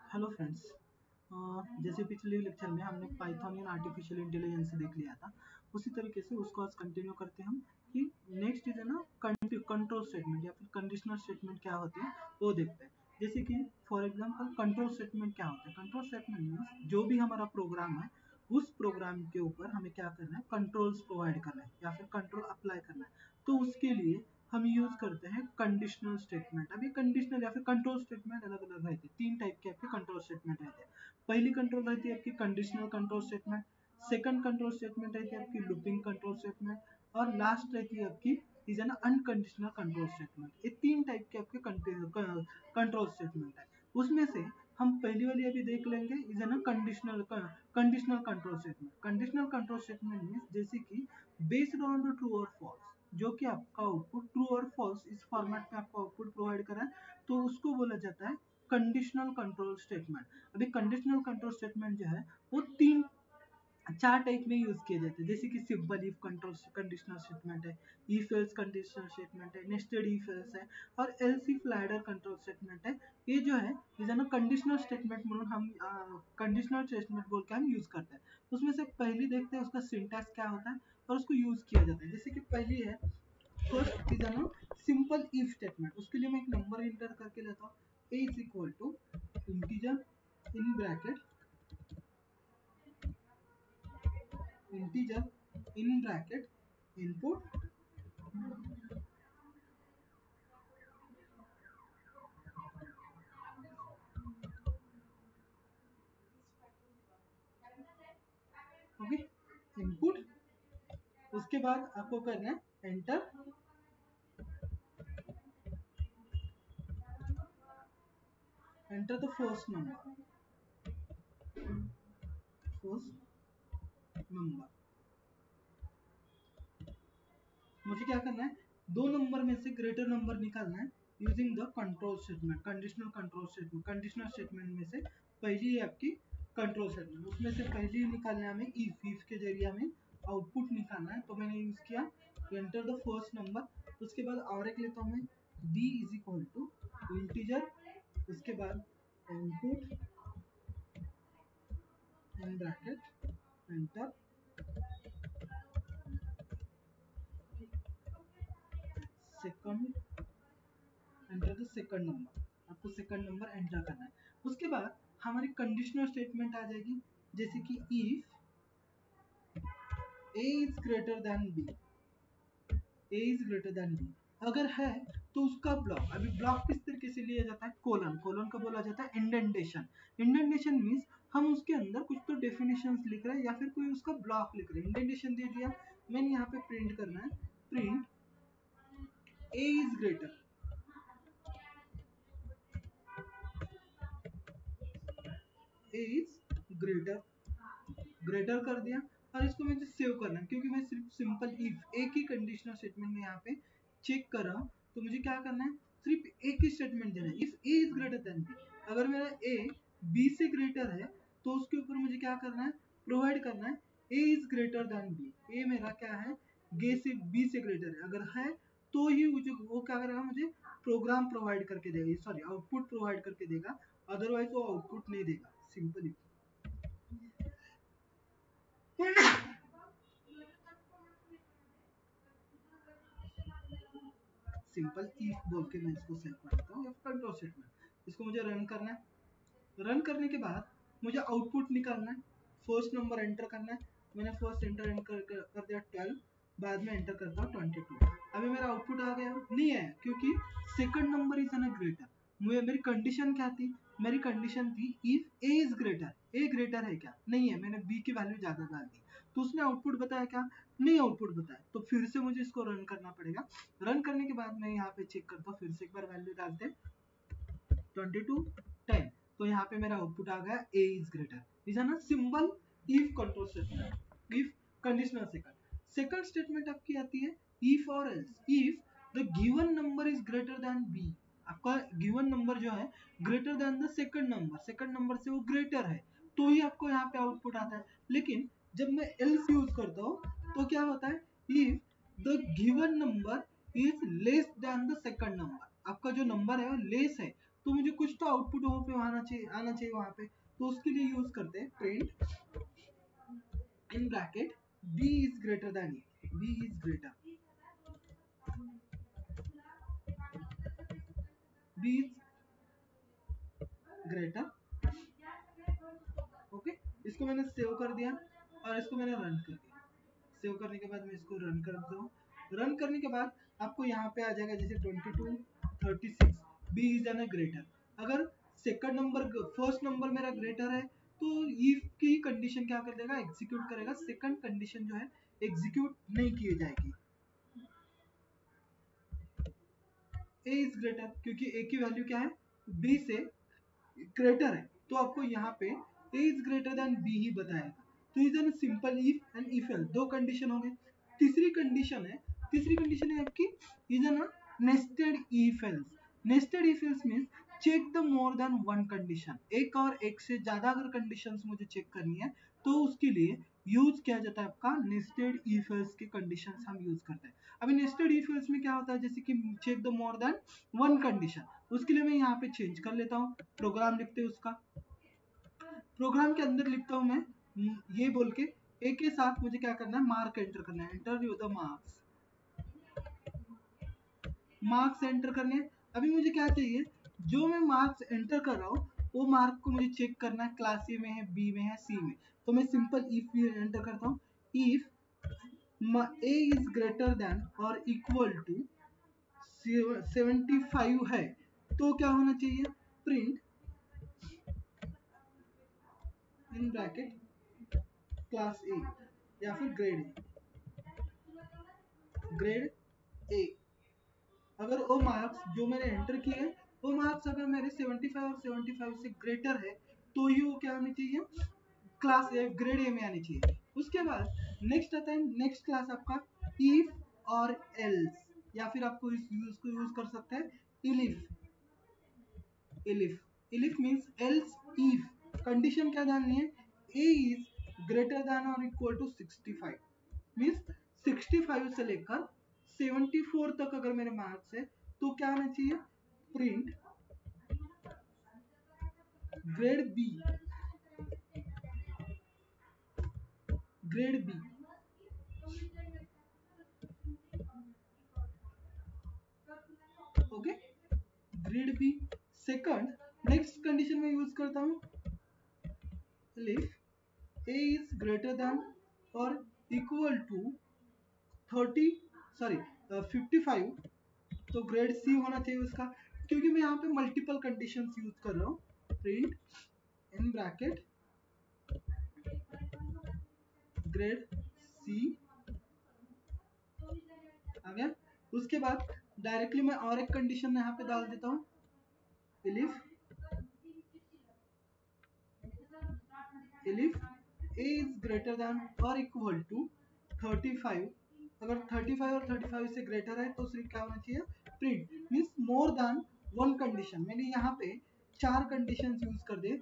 Hello friends. जैसे पिछले lecture में हमने पाइथन या आर्टिफिशियल इंटेलिजेंस देख लिया था, उसी तरीके से उसको आज कंटिन्यू करते हैं हम कि नेक्स्ट इज है ना कंट्रोल स्टेटमेंट या फिर कंडीशनल स्टेटमेंट क्या होती है वो देखते हैं। जैसे कि फॉर एग्जांपल कंट्रोल स्टेटमेंट क्या होता है। कंट्रोल स्टेटमेंट मीन्स जो भी हमारा प्रोग्राम है उस प्रोग्राम के ऊपर हमें क्या करना है, कंट्रोल्स प्रोवाइड करना है या फिर कंट्रोल अप्लाई करना है। तो उसके लिए हम यूज करते हैं कंडीशनल स्टेटमेंट। अभी कंडीशनल या फिर कंट्रोल स्टेटमेंट अलग अलग रहते हैं। तीन टाइप के आपके कंट्रोल स्टेटमेंट रहते हैं। पहली कंट्रोल रहती है आपकी conditional control statement, second control statement रहती है आपकी लूपिंग कंट्रोल स्टेटमेंट, और लास्ट रहती है आपकी is N unconditional control statement. ये तीन टाइप के आपके कंट्रोल स्टेटमेंट है। उसमें से हम पहली वाली अभी देख लेंगे is an conditional conditional control statement. Conditional control statement means जैसे कि बेस्ड ऑन द ट्रू और फॉल्स, जो कि आपका आउटपुट ट्रू और फॉल्स इस फॉर्मेट में आपको आउटपुट प्रोवाइड करा है, तो उसको बोला जाता है कंडीशनल कंट्रोल स्टेटमेंट। अभी कंडीशनल कंट्रोल स्टेटमेंट जो है वो तीन चार टाइप में यूज किए जाते हैं। जैसे कि simple if control conditional statement है, इफ एल्स कंडीशनल स्टेटमेंट है, नेस्टेड इफ एल्स है, और else if ladder control statement है। ये जो है इज ना कंडीशनल स्टेटमेंट म्हणून हम कंडीशनल स्टेटमेंट बोल के हम यूज करते हैं। उसमें से पहली देखते हैं उसका सिंटैक्स क्या होता है और उसको यूज किया जाता है। जैसे कि पहली है फर्स्ट इज ना सिंपल इफ स्टेटमेंट। उसके लिए मैं एक नंबर इंटर करके लेता हूँ, a is equal to integer in bracket input okay, input. उसके बाद आपको करना है एंटर द फर्स्ट नंबर। मुझे क्या करना है, दो नंबर में से ग्रेटर नंबर निकालना है using the control statement, conditional control statement. Conditional statement में से पहली है आपकी कंट्रोल स्टेटमेंट। उसमें से पहली निकालना है हमें इफ के जरिए हमें आउटपुट निकालना है। तो मैंने यूज किया एंटर द फर्स्ट नंबर। उसके बाद और एक लेता हूँ मैं, b is equal to integer, उसके बाद input in bracket enter second, enter the second number. आपको सेकंड नंबर एंटर करना है। उसके बाद हमारी कंडीशनल स्टेटमेंट आ जाएगी, जैसे कि if a is greater then b, a is greater then b अगर है तो उसका ब्लॉक, अभी ब्लॉक किस तरीके से लिया जाता है, कोलन। कोलन का बोला जाता है इंडेंटेशन। इंडेंटेशन मीन्स हम उसके अंदर कुछ तो डेफिनेशंस लिख रहे हैं या फिर कोई उसका ब्लॉक लिख रहे हैं। इंडेंटेशन दे दिया, मैंने यहाँ पे प्रिंट करना है, print a is greater, a is greater, greater कर दिया। और इसको मुझे सेव करना है क्योंकि मैं सिर्फ सिंपल इफ एक ही कंडीशनल स्टेटमेंट में यहाँ पे चेक कर रहा हूँ। तो मुझे क्या करना है, सिर्फ एक ही स्टेटमेंट देना है, if A is greater than B. अगर मेरा ए बी से ग्रेटर है तो उसके ऊपर मुझे क्या करना है, प्रोवाइड करना है ए इज ग्रेटर देन बी। ए मेरा क्या है, गे से बी से ग्रेटर है, अगर है तो ही मुझे वो क्या करेगा, मुझे प्रोग्राम प्रोवाइड करके देगा, सॉरी आउटपुट प्रोवाइड करके देगा, अदरवाइज वो आउटपुट नहीं देगा। सिंपली सिंपल इफ बोल के मैं इसको सेव कर देता हूँ, या कंट्रोल स्टेटमेंट। इसको मुझे रन करना है। रन करने के बाद मुझे आउटपुट निकालना है, फर्स्ट नंबर एंटर करना है। मैंने फर्स्ट एंटर कर दिया 12, बाद में एंटर करता हूँ 22। अभी मेरा आउटपुट आ गया नहीं है क्योंकि second number is an greater. मेरी कंडीशन क्या थी, मेरी कंडीशन थी if A is greater, A greater है क्या, नहीं है, मैंने बी की वैल्यू ज्यादा डाल दी, तो उसने आउटपुट बताया क्या, नहीं आउटपुट बताया। तो फिर से मुझे इसको रन करना पड़ेगा। रन करने के बाद मैं यहाँ पे चेक करता हूँ, फिर से एक बार वैल्यू डालते हैं 22 10, तो यहाँ पे मेरा आउटपुट आ गया a इज ग्रेटर। इज ना simple if control statement, if conditional. Second statement आपकी आती है इफ और else. If the given number is greater then b, आपका गिवन नंबर जो है greater than the second number, second number से वो ग्रेटर है, तो ही आपको यहाँ पे आउटपुट आता है। लेकिन जब मैं एल्स यूज करता हूँ तो क्या होता है, if the given number is less than the second number, आपका जो नंबर है वो लेस है, तो मुझे कुछ तो आउटपुट वहाँ पे आना चाहिए वहाँ पे, तो उसके लिए यूज करते हैं print in bracket b is greater then A, b is greater, b is greater. Okay, इसको मैंने सेव कर दिया और इसको मैंने रन कर दिया। सेव करने के बाद मैं इसको रन कर देता हूँ। रन करने के बाद आपको यहाँ पे आ जाएगा जैसे 22 36 बी इज एन ग्रेटर। अगर सेकंड नंबर फर्स्ट नंबर मेरा ग्रेटर है तो इफ की कंडीशन क्या कर देगा, एग्जीक्यूट करेगा। सेकंड कंडीशन जो है एग्जीक्यूट नहीं की जाएगी। ए इज ग्रेटर, क्योंकि ए की वैल्यू क्या है, बी से ग्रेटर है, तो आपको यहाँ पे A is greater than B ही बताएगा। तो is an simple if and if else, दो कंडीशन हो गए। तीसरी कंडीशन है आपकी is an nested if else. Nested if else means check the more than one condition, एक और एक से ज्यादा अगर कंडीशंस मुझे चेक करनी है तो उसके लिए यूज किया जाता है आपका नेस्टेड इफ एल्स के कंडीशंस हम यूज करते हैं। अभी नेस्टेड इफ एल्स में क्या होता है, जैसे कि check the more than one condition, उसके लिए मैं यहाँ पे चेंज कर लेता हूँ। प्रोग्राम लिखते हैं, उसका प्रोग्राम के अंदर लिखता हूँ मैं ये बोल के ए के साथ मुझे क्या करना है, मार्क एंटर करना है। Enter the marks, marks enter करने हैं। अभी मुझे क्या चाहिए, जो मैं मार्क्स एंटर कर रहा हूँ वो मार्क को मुझे चेक करना है, क्लास ए में है, बी में है, सी में। तो मैं सिंपल इफ एंटर करता हूँ। If A is greater than और इक्वल टू 75 है तो क्या होना चाहिए, प्रिंट इन ब्रैकेट क्लास ए या फिर ग्रेड ए। अगर वो मार्क्स जो मैंने एंटर किए हैं वो मार्क्स अगर मेरे 75 और 75 से ग्रेटर है तो ही वो क्या होनी चाहिए, क्लास ए, ग्रेड ए में आनी चाहिए। उसके बाद नेक्स्ट आता है, नेक्स्ट क्लास आपका इफ और एल्स, या फिर आपको इस यूज कर सकते हैं इलिफ। इलिफ मींस एल्स इफ। कंडीशन क्या डालनी है, ए इज ग्रेटर देन और इक्वल टू 65 मींस 65 से लेकर 74 तक अगर मेरे मार्क्स है तो क्या आना चाहिए, print grade B, grade B. Okay, grade B. Second next condition में यूज करता हूँ if A is greater than और इक्वल टू 55 तो ग्रेड सी होना चाहिए उसका, क्योंकि मैं यहाँ पे मल्टीपल कंडीशंस यूज कर रहा हूँ। Print in bracket grade C आ गया। उसके बाद डायरेक्टली मैं और एक कंडीशन यहाँ पे डाल देता हूँ, इलिफ ए इज ग्रेटर देन और इक्वल टू 35। अगर 35 और 35 से ग्रेटर है तो सिर्फ क्या होना चाहिए, print means more than one condition. मैंने यहाँ पे 4 कंडीशन यूज कर दे,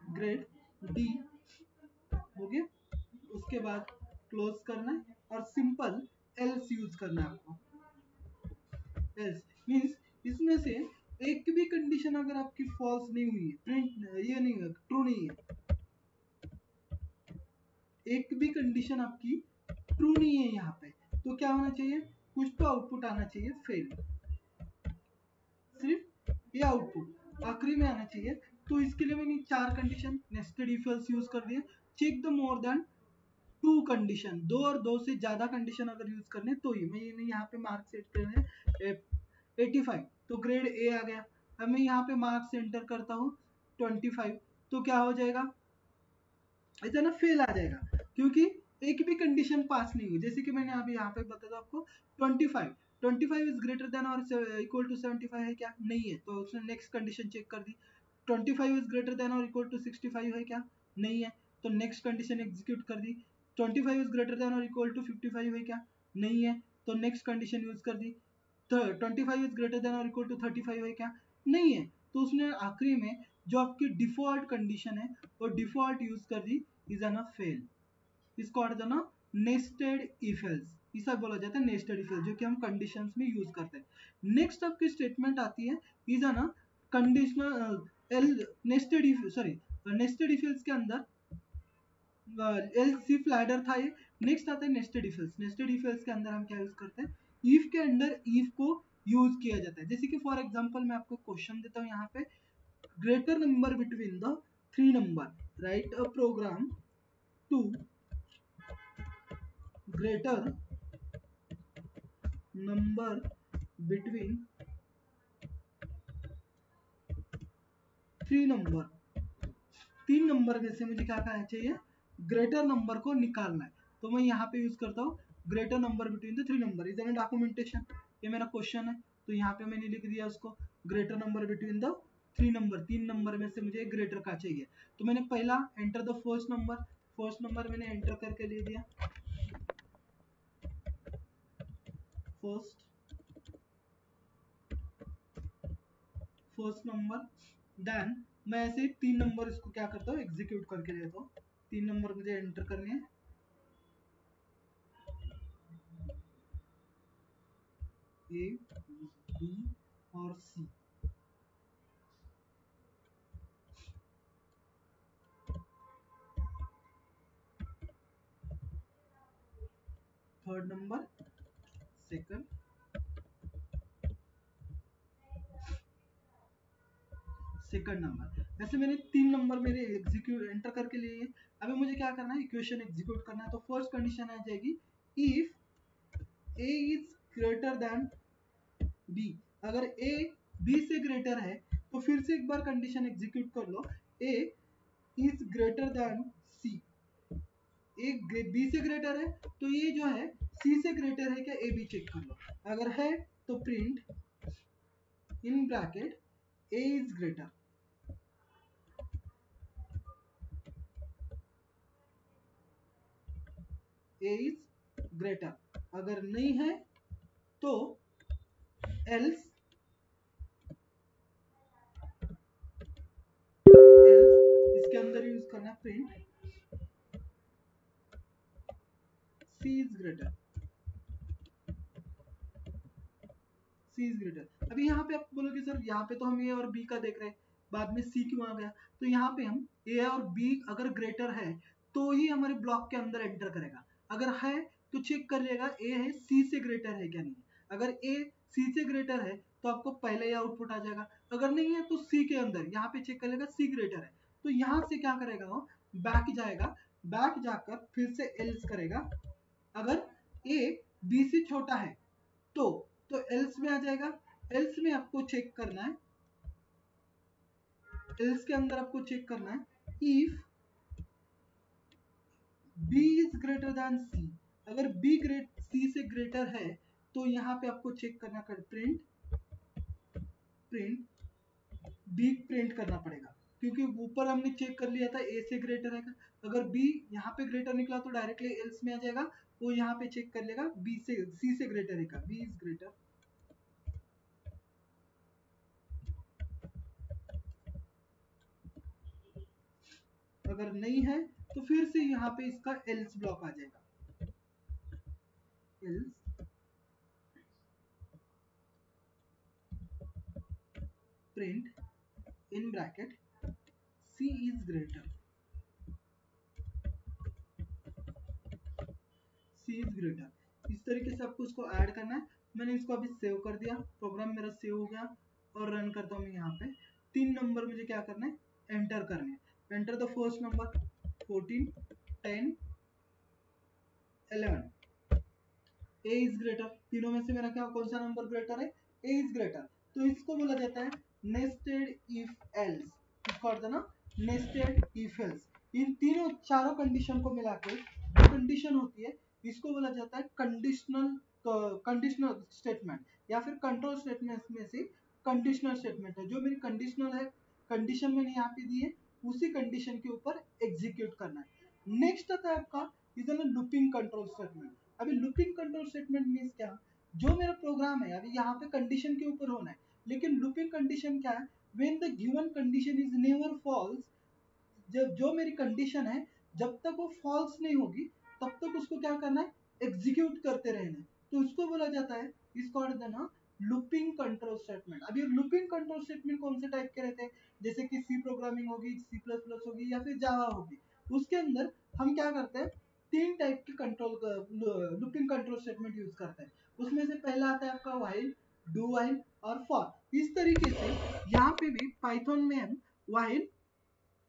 ग्रेड डी हो गया। उसके बाद क्लोज करना है और सिंपल एल्स यूज करना है आपको। एल्स मींस इसमें से एक भी कंडीशन अगर आपकी फॉल्स नहीं हुई है, प्रिंट ये नहीं है, ट्रू नहीं है, एक भी कंडीशन आपकी ट्रू नहीं है यहाँ पे, तो क्या होना चाहिए, कुछ तो आउटपुट आना चाहिए फेल। सिर्फ ये आउटपुट आखिरी में आना चाहिए। तो इसके लिए मैंने 4 condition nested if else use कर दिए। Check the more than 2 condition, 2 और 2 से ज्यादा कंडीशन अगर यूज करने तो ही। मैं यहाँ पे मार्क्स सेट करने 85 तो ग्रेड ए आ गया। अब मैं यहाँ पे मार्क्स एंटर करता हूँ 25 तो क्या हो जाएगा, ऐसा ना फेल आ जाएगा, क्योंकि एक भी कंडीशन पास नहीं हुई। जैसे कि मैंने अभी यहाँ पे बताया आपको 25 इज ग्रेटर देन और इक्वल टू 75 है क्या, नहीं है, तो उसने नेक्स्ट कंडीशन चेक कर दी। 25 इज ग्रेटर देन और इक्वल टू 65 है क्या, नहीं है, तो नेक्स्ट कंडीशन एग्जीक्यूट कर दी। 25 इज ग्रेटर देन और इक्वल टू 55 है क्या, नहीं है, तो नेक्स्ट कंडीशन यूज कर दी। 25 इज ग्रेटर देन और इक्वल टू 35 है क्या, नहीं है, तो उसने आखिरी में जो आपकी डिफॉल्ट कंडीशन है वो डिफॉल्ट यूज कर दी, इज एन फेल। इसको आता है ना नेस्टेड इफ एल्स, इसे बोला जाता है नेस्टेड इफ एल्स, जो कि हम कंडीशंस में यूज करते हैं। नेक्स्ट आपकी स्टेटमेंट आती है is a conditional nested if sorry nested if else के अंदर एल्स इफ लैडर था ये। नेक्स्ट आता है nested if else. Nested if else के अंदर हम क्या यूज करते हैं, इफ के अंदर इफ को यूज किया जाता है। जैसे कि फॉर एग्जांपल मैं आपको क्वेश्चन देता हूँ यहाँ पे, greater number between the three number, write a program to greater number between three number. तीन नंबर में से मुझे क्या कहना चाहिए, ग्रेटर नंबर को निकालना है। तो मैं यहाँ पे यूज करता हूँ greater number between the three number is an documentation. ये मेरा क्वेश्चन है, तो यहाँ पे मैंने लिख दिया उसको greater number between the three number. तीन नंबर में से मुझे ग्रेटर का चाहिए, तो मैंने पहला enter the first number, first number मैंने एंटर करके ले दिया, फर्स्ट नंबर। देन मैं ऐसे तीन नंबर इसको क्या करता हूँ, एग्जीक्यूट करके लेता हूँ। तीन नंबर मुझे एंटर करने हैं, ए बी और C. Third number, second, second number. ऐसे मैंने तीन नंबर मेरे एग्जीक्यूट एंटर करके लिए हैं। अभी मुझे क्या करना है, इक्वेशन एग्जीक्यूट करना है। तो फर्स्ट कंडीशन आ जाएगी if A is greater than B. अगर ए बी से ग्रेटर है तो फिर से एक बार कंडीशन एग्जीक्यूट कर लो, A is greater than C. A B से ग्रेटर है तो ये जो है सी से ग्रेटर है क्या, ए बी चेक कर लो। अगर है तो print in bracket A is greater, A is greater. अगर नहीं है तो एल्स इसके अंदर यूज करना print C is greater, C is greater. अभी यहाँ पे आप बोलोगे सर यहाँ पे तो हम ए और बी का देख रहे हैं, बाद में सी क्यों आ गया। तो यहाँ पे हम ए और बी अगर ग्रेटर है तो ही हमारे ब्लॉक के अंदर एंटर करेगा। अगर है तो चेक कर लेगा ए है सी से ग्रेटर है क्या नहीं है। अगर ए सी से ग्रेटर है तो आपको पहले ही आउटपुट आ जाएगा, अगर नहीं है तो सी के अंदर यहाँ पे चेक कर लेगा सी ग्रेटर है। तो यहाँ से क्या करेगा वो, बैक जाएगा, बैक जाकर फिर से एल्स करेगा। अगर ए बी से छोटा है तो एल्स में आ जाएगा। एल्स में आपको चेक करना है, एल्स के अंदर आपको चेक करना है if B is greater than C. अगर बी ग्रेट सी से ग्रेटर है तो यहाँ पे आपको चेक करना कर प्रिंट बी प्रिंट करना पड़ेगा, क्योंकि ऊपर हमने चेक कर लिया था ए से ग्रेटर है। अगर बी यहाँ पे ग्रेटर निकला तो डायरेक्टली एल्स में आ जाएगा, वो यहाँ पे चेक कर लेगा बी से सी से ग्रेटर है का, बी इज ग्रेटर। अगर नहीं है तो फिर से यहाँ पे इसका एल्स ब्लॉक आ जाएगा, else print in bracket C is greater, C is greater. इस तरीके से आपको उसको ऐड करना है। मैंने इसको अभी सेव कर दिया, प्रोग्राम मेरा सेव हो गया और रन करता हूँ मैं। यहाँ पे तीन नंबर मुझे क्या करना है, एंटर करने हैं। Enter the first number 14 10 11, A is greater. तीनों में से मेरा क्या कौन सा नंबर ग्रेटर है, ए इज ग्रेटर। तो इसको बोला जाता है नेस्टेड इफ एल्स, इसको अर्थ है ना नेस्टेड इफ एल्स। इन तीनों चारों कंडीशन को मिला के जो कंडीशन होती है इसको बोला जाता है कंडीशनल स्टेटमेंट या फिर कंट्रोल स्टेटमेंट में से कंडीशनल स्टेटमेंट है। जो मेरी कंडीशनल है, कंडीशन मैंने यहाँ पे दी है, उसी कंडीशन के ऊपर एग्जीक्यूट करना है। नेक्स्ट आता है आपका इज लूपिंग कंट्रोल स्टेटमेंट। अभी लूपिंग कंट्रोल स्टेटमेंट मीन्स क्या, जो मेरा प्रोग्राम है अभी यहाँ पे कंडीशन के ऊपर होना है, लेकिन लूपिंग कंडीशन क्या है, when the given condition is never false. जब जो मेरी कंडीशन है जब तक वो फॉल्स नहीं होगी तब तक उसको क्या करना है, एग्जीक्यूट करते रहना है। तो इसको बोला जाता है, इसको देना लूपिंग कंट्रोल स्टेटमेंट। अब ये लूपिंग कंट्रोल स्टेटमेंट कौन से टाइप के रहते हैं, जैसे कि सी प्रोग्रामिंग होगी, सी प्लस प्लस होगी या फिर जावा होगी, उसके अंदर हम क्या करते हैं, तीन टाइप के control looping control statement use करते हैं। उसमें से पहला आता है आपका व्हाइल, डू व्हाइल और फॉर। इस तरीके से यहाँ पे भी पाइथन में हम व्हाइल,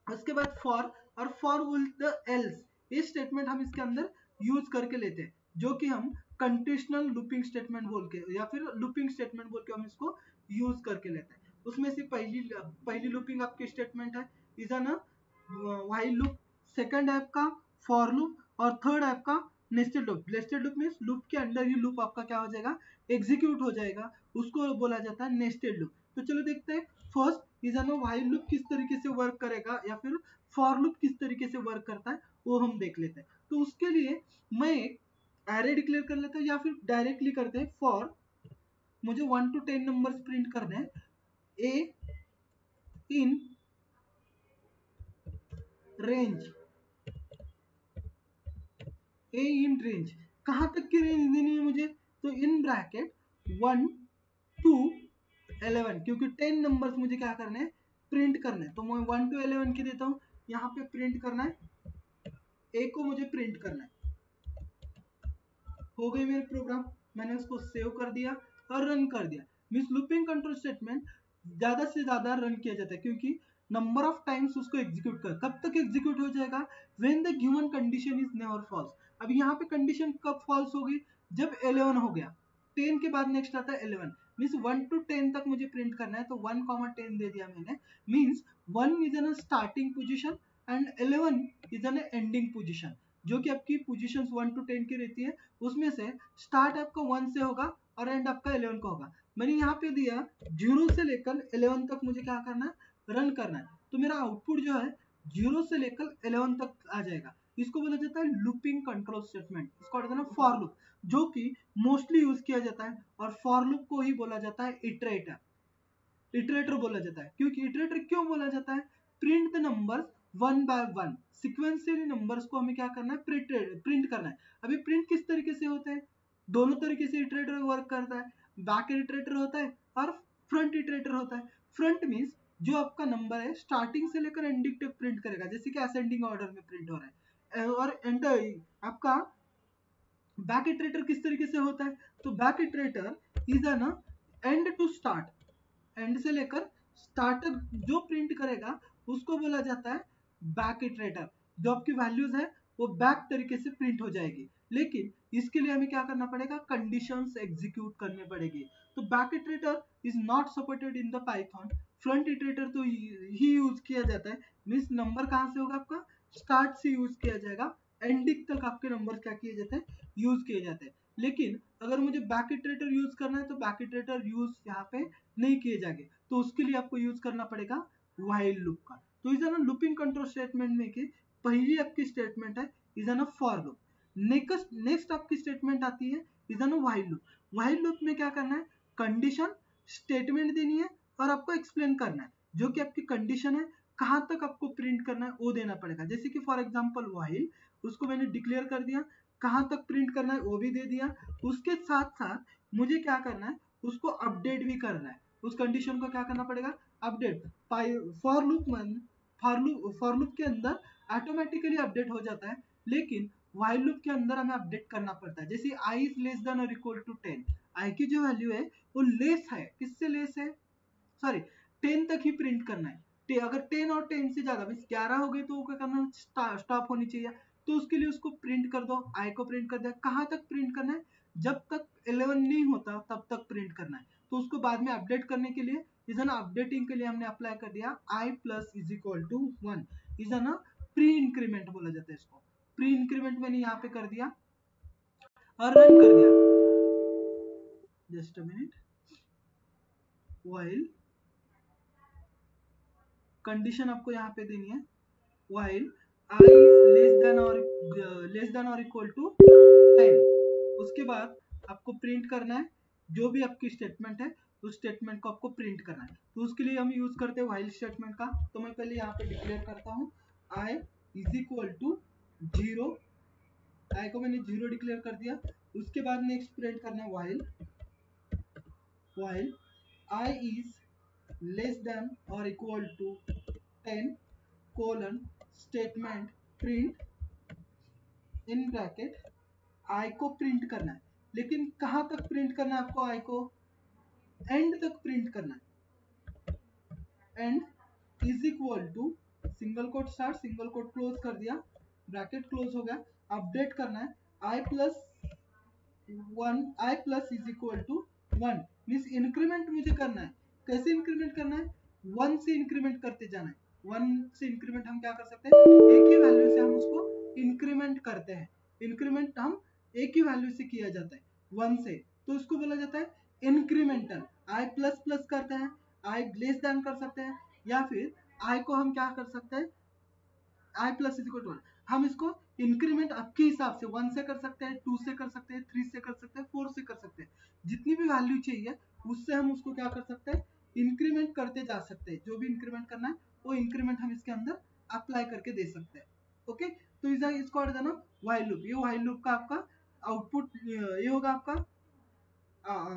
उसके बाद फॉर और फॉर विल द एल्स, ये स्टेटमेंट हम इसके अंदर यूज करके लेते हैं, जो कि हम कंडीशनल लूपिंग स्टेटमेंट बोल के या फिर लूपिंग स्टेटमेंट बोल के हम इसको यूज करके लेते हैं। उसमें से पहली लूपिंग आपकी स्टेटमेंट है इज ना व्हाइल लूप, सेकंड है आपका फॉर लूप और थर्ड है आपका nested loop. Nested loop means loop के अंदर ही लूप आपका क्या हो जाएगा, एग्जीक्यूट हो जाएगा, उसको बोला जाता है नेस्टेड लूप। तो चलो देखते हैं फर्स्ट इज ना व्हाइल लूप किस तरीके से वर्क करेगा या फिर फॉर लूप किस तरीके से वर्क करता है, वो हम देख लेते हैं। तो उसके लिए मैं एक एरे डिक्लेयर कर लेता हूँ या फिर डायरेक्टली करते हैं फॉर, मुझे 1 to 10 नंबर्स प्रिंट करने हैं, ए in range, A in range, कहां तक की रेंज देनी है मुझे, तो इन ब्रैकेट 1 to 11, क्योंकि 10 नंबर्स मुझे क्या करने हैं, प्रिंट करना है। तो मैं 1 to 11 की देता हूँ, यहाँ पे प्रिंट करना है, ए को मुझे प्रिंट करना है। हो गई मेरे प्रोग्राम, मैंने उसको सेव कर दिया और रन कर दिया। मींस लूपिंग कंट्रोल स्टेटमेंट ज्यादा से ज्यादा रन किया जाता है, क्योंकि नंबर ऑफ टाइम्स उसको एग्जीक्यूट कर, कब तक एग्जीक्यूट हो जाएगा, when the given condition is never false. अब यहाँ पे कंडीशन कब फॉल्स होगी, जब 11 हो गया, 10 के बाद नेक्स्ट आता है 11, मीन्स 1 to 10 तक मुझे प्रिंट करना है, तो 1, 10 दे दिया मैंने, means 1 is an starting position and 11 is an ending position, जो कि आपकी पोजीशंस 1 to 10 की रहती है, उसमें से स्टार्ट आपका 1 से होगा और एंड आपका 11 का होगा। मैंने यहाँ पे दिया 0 से लेकर 11 तक मुझे क्या करना है, रन करना है, तो मेरा आउटपुट जो है 0 से लेकर 11 तक आ जाएगा। इसको बोला जाता है लूपिंग कंट्रोल स्टेटमेंट, इसको कहते हैं ना फॉर लूप, जो कि मोस्टली यूज किया जाता है, और फॉर लूप को ही बोला जाता है इटरेटर। इटरेटर बोला जाता है, क्योंकि इटरेटर क्यों बोला जाता है, print the numbers one by one, sequentially numbers को हमें क्या करना है, प्रिंट करना है। अभी प्रिंट किस तरीके से होता है, दोनों तरीके से इटरेटर वर्क करता है, बैक इटरेटर होता है और फ्रंट इटरेटर होता है। फ्रंट मींस जो आपका नंबर है स्टार्टिंग से लेकर एंडिंग तक प्रिंट करेगा, जैसे कि असेंडिंग ऑर्डर में प्रिंट हो रहा है, और आपका बैक इटरेटर किस तरीके से होता है, तो back iterator is an end to start, end से लेकर स्टार्ट तक जो प्रिंट करेगा उसको बोला जाता है बैक इटरेटर। जो आपकी वैल्यूज है वो बैक तरीके से प्रिंट हो जाएगी, लेकिन इसके लिए हमें क्या करना पड़ेगा, कंडीशंस एग्जीक्यूट करने पड़ेगी। तो back iterator is not supported in the Python, front iterator तो ही यूज किया जाता है। मींस नंबर कहां से होगा आपका, स्टार्ट से यूज किया जाएगा, एंडिंग तक आपके नंबर क्या किए जाते हैं, यूज किए जाते हैं। लेकिन अगर मुझे बैक इटरेटर यूज करना है तो बैक इटरेटर यूज यहाँ पे नहीं किए जाएंगे, तो उसके लिए आपको यूज करना पड़ेगा व्हाइल लूप का। तो इज ना लूपिंग कंट्रोल स्टेटमेंट में की पहली आपकी स्टेटमेंट है इज ना फॉर लूप। नेक्स्ट आपकी स्टेटमेंट आती है इज ना व्हाइल लूप। व्हाइल लूप में क्या करना है, कंडीशन स्टेटमेंट देनी है और आपको एक्सप्लेन करना है, जो कि आपकी कंडीशन है कहां तक आपको प्रिंट करना है वो देना पड़ेगा। जैसे कि फॉर एग्जांपल व्हाइल, उसको मैंने डिक्लेयर कर दिया, कहां तक प्रिंट करना है वो भी दे दिया, उसके साथ साथ मुझे क्या करना है, उसको अपडेट भी करना है, उस कंडीशन को क्या करना पड़ेगा, अपडेट। फॉर लूप के अंदर ऑटोमेटिकली अपडेट हो जाता है, लेकिन व्हाइल लूप के अंदर हमें अपडेट करना पड़ता है। जैसे i इज लेस देन और इक्वल टू 10, i की जो वैल्यू है वो लेस है, किससे लेस है, सॉरी 10 तक ही प्रिंट करना है। अगर 10 और 10 से ज्यादा मीन 11 हो गए तो क्या करना, स्टॉप होनी चाहिए, तो उसके लिए उसको प्रिंट कर दो, आई को प्रिंट कर दिया। कहां तक प्रिंट करना है, जब तक 11 नहीं होता तब तक प्रिंट करना है। तो उसको बाद में अपडेट करने के लिए इज ना अपडेटिंग के लिए हमने अप्लाई कर दिया i plus is equal to 1, is ना प्री इंक्रीमेंट बोला जाता है इसको। प्री इंक्रीमेंट मैंने यहाँ पे कर दिया और रन कर दिया। Just a minute, while condition आपको यहाँ पे देनी है, व्हाइल i लेस देन और इक्वल टू 10, उसके बाद आपको प्रिंट करना है जो भी आपकी स्टेटमेंट है, उस स्टेटमेंट को आपको प्रिंट करना है। तो उसके लिए हम यूज करते हैं व्हाइल स्टेटमेंट का। तो मैं पहले यहाँ पे डिक्लेयर करता हूँ i is equal to 0, i को मैंने 0 डिक्लेयर कर दिया। उसके बाद नेक्स्ट प्रिंट करना है while while I is less than or equal to 10 colon statement print in bracket I को प्रिंट करना है, लेकिन कहाँ तक प्रिंट करना है आपको? I को एंड तक प्रिंट करना है। End is equal to single quote start, single quote close कर दिया, ब्रैकेट क्लोज हो गया। अपडेट करना है I plus 1, I plus is equal to 1 means increment मुझे करना है। कैसे इंक्रीमेंट करना है? 1 से इंक्रीमेंट करते जाना है। 1 से इंक्रीमेंट हम क्या कर सकते हैं? एक ही वैल्यू से हम उसको इंक्रीमेंट करते हैं। इंक्रीमेंट हम एक ही वैल्यू से किया जाता है 1 से, तो उसको बोला जाता है इंक्रीमेंटल। I प्लस प्लस करते हैं, I लेस देन कर सकते हैं, या फिर I को हम क्या कर सकते हैं? I plus is equal to 1। हम इसको इंक्रीमेंट आपके हिसाब से 1 से कर सकते हैं, 2 से कर सकते हैं, 3 से कर सकते हैं, 4 से कर सकते हैं। जितनी भी वैल्यू चाहिए उससे हम उसको क्या कर सकते हैं? इंक्रीमेंट करते जा सकते हैं। जो भी इंक्रीमेंट करना है वो इंक्रीमेंट हम इसके अंदर अप्लाई करके दे सकते हैं। ओके, तो इसको और देना व्हाइल लूप। ये व्हाइल लूप का आपका आउटपुट ये होगा आपका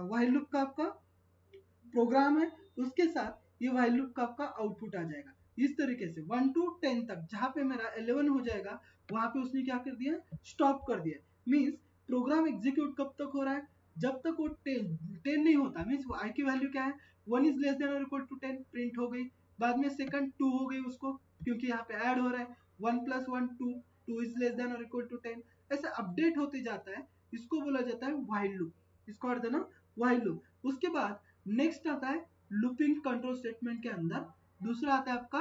व्हाइल लूप का आपका प्रोग्राम है, उसके साथ ये व्हाइल लूप का आपका आउटपुट आ जाएगा। इस तरीके से 1 to 10 तक, जहां पे मेरा 11 हो जाएगा वहां पे उसने क्या कर दिया? स्टॉप कर दिया। मींस प्रोग्राम एग्जीक्यूट कब तक हो रहा है? जब तक वो 10 नहीं होता। मींस आई की वैल्यू क्या है? 1 इज लेस देन और इक्वल टू 10 प्रिंट हो गई। बाद में सेकंड 2 हो गई उसको, क्योंकि यहाँ पे ऐड हो रहा है 1 प्लस 1 2, 2 इज लेस देन और इक्वल टू 10। ऐसे अपडेट होते जाता है, इसको बोला जाता है व्हाइल लूप। इसको और देना व्हाइल लूप। उसके बाद नेक्स्ट आता है लूपिंग कंट्रोल स्टेटमेंट के अंदर दूसरा आता है आपका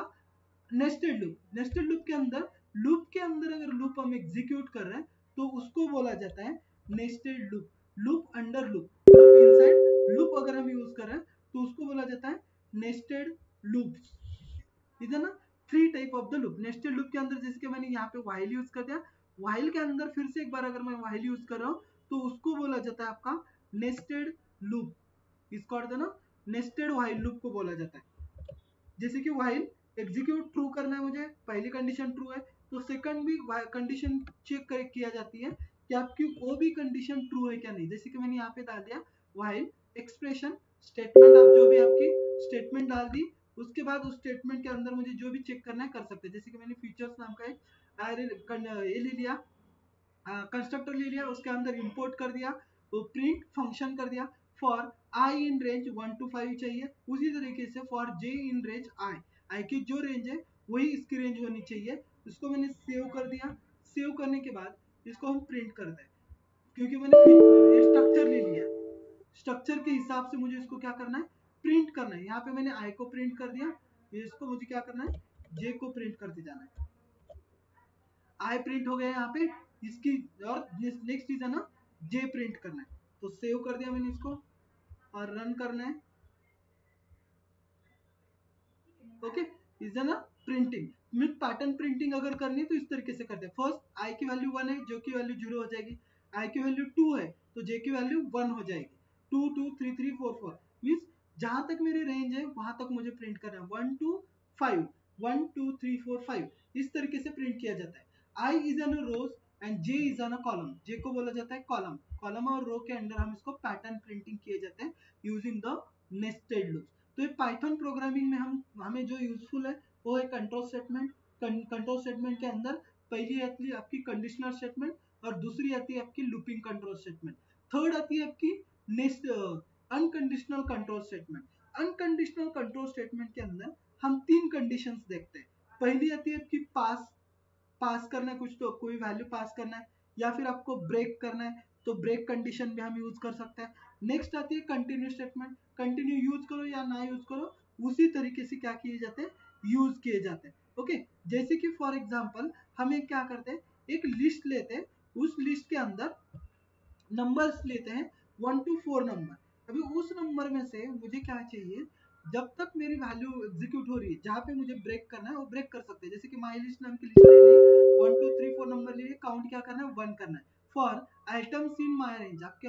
नेस्टेड लूप। नेस्टेड लूप के अंदर अगर लूप हम एग्जीक्यूट कर रहे हैं तो उसको बोला जाता है nested loop. Loop under loop, loop inside loop अगर हम यूज कर रहे हैं तो उसको बोला जाता है नेस्टेड लूप्स। इधर ना 3 type of the loop. Nested loop के अंदर जैसे कि मैंने यहाँ पे व्हाइल यूज कर दिया, व्हाइल के अंदर फिर से एक बार अगर मैं व्हाइल यूज कर रहा हूँ तो उसको बोला जाता है आपका नेस्टेड लूप। इसको और देना नेस्टेड व्हाइल लूप को बोला जाता है। जैसे कि व्हाइल एग्जीक्यूट ट्रू करना है मुझे, पहली कंडीशन ट्रू है तो सेकंड भी कंडीशन चेक किया जाती है कि आपकी वो भी कंडीशन ट्रू है क्या नहीं। जैसे कि मैंने यहाँ पे डाल दिया व्हाइल एक्सप्रेशन स्टेटमेंट, आप जो भी आपकी स्टेटमेंट डाल दी उसके बाद उस स्टेटमेंट के अंदर मुझे जो भी चेक करना है कर सकते हैं। जैसे कि मैंने फीचर्स नाम का एक ये ले लिया, कंस्ट्रक्टर ले लिया, उसके अंदर इंपोर्ट कर दिया, तो प्रिंट फंक्शन कर दिया for I in range 1 to 5 चाहिए। उसी तरीके से for J in range I की जो रेंज है वही इसकी रेंज होनी चाहिए। इसको मैंने सेव कर दिया। सेव करने के बाद इसको हम प्रिंट कर दें, क्योंकि मैंने स्ट्रक्चर ले लिया। स्ट्रक्चर के हिसाब से मुझे इसको क्या करना है? प्रिंट करना है। यहाँ पे मैंने आई को प्रिंट कर दिया, इसको मुझे क्या करना है? जे को प्रिंट करते जाना है। आई प्रिंट हो गया यहाँ पे इसकी, और नेक्स्ट चीज है ना जे प्रिंट करना है। तो सेव कर दिया मैंने इसको और रन करना है। ओके, इज ना प्रिंटिंग में पैटर्न प्रिंटिंग अगर करनी है तो इस तरीके से करते हैं। फर्स्ट आई की वैल्यू 1 है, जो की वैल्यू 0 हो जाएगी। आई की वैल्यू 2 है तो जे की वैल्यू 1 हो जाएगी। 2 2 3 3 4 4 मींस जहां तक मेरी रेंज है वहां तक मुझे प्रिंट करना है। 1 2 5 1 2 3 4 5 इस तरीके से प्रिंट किया जाता है। I is an rows and J is an column. J को बोला जाता है कॉलम। कॉलम और रो के अंदर हम इसको पैटर्न प्रिंटिंग किए जाते हैं यूजिंग द नेस्टेड लूप्स। तो ये पाइथन प्रोग्रामिंग में हमें जो यूजफुल है वो है कंट्रोल स्टेटमेंट। कंट्रोल स्टेटमेंट के अंदर पहली आती है आपकी कंडीशनल स्टेटमेंट और दूसरी आती है आपकी लूपिंग कंट्रोल स्टेटमेंट। थर्ड आती है आपकी next unconditional control statement. Unconditional control statement के अंदर हम 3 कंडीशंस देखते हैं। पहली आती है आपकी पास, पास करना है कुछ, तो कोई वैल्यू पास करना है, या फिर आपको ब्रेक करना है तो ब्रेक कंडीशन भी हम यूज कर सकते हैं। नेक्स्ट आती है कंटिन्यू स्टेटमेंट। कंटिन्यू यूज करो या ना यूज करो उसी तरीके से क्या किए जाते हैं? यूज किए जाते हैं। ओके, जैसे कि फॉर एग्जांपल हम एक क्या करते हैं, एक लिस्ट लेते हैं, उस लिस्ट के अंदर नंबर्स लेते हैं 1 to 4 नंबर। अभी उस नंबर में से मुझे क्या चाहिए? जब तक मेरी वैल्यू एग्जीक्यूट हो रही है, जहाँ पे मुझे ब्रेक करना है वो ब्रेक कर सकते हैं। जैसे कि माई लिस्ट नाम की लिस्ट ले ली, 1 2 3 4 नंबर लिए, काउंट क्या करना है? 1 करना है। For items in my range, आपके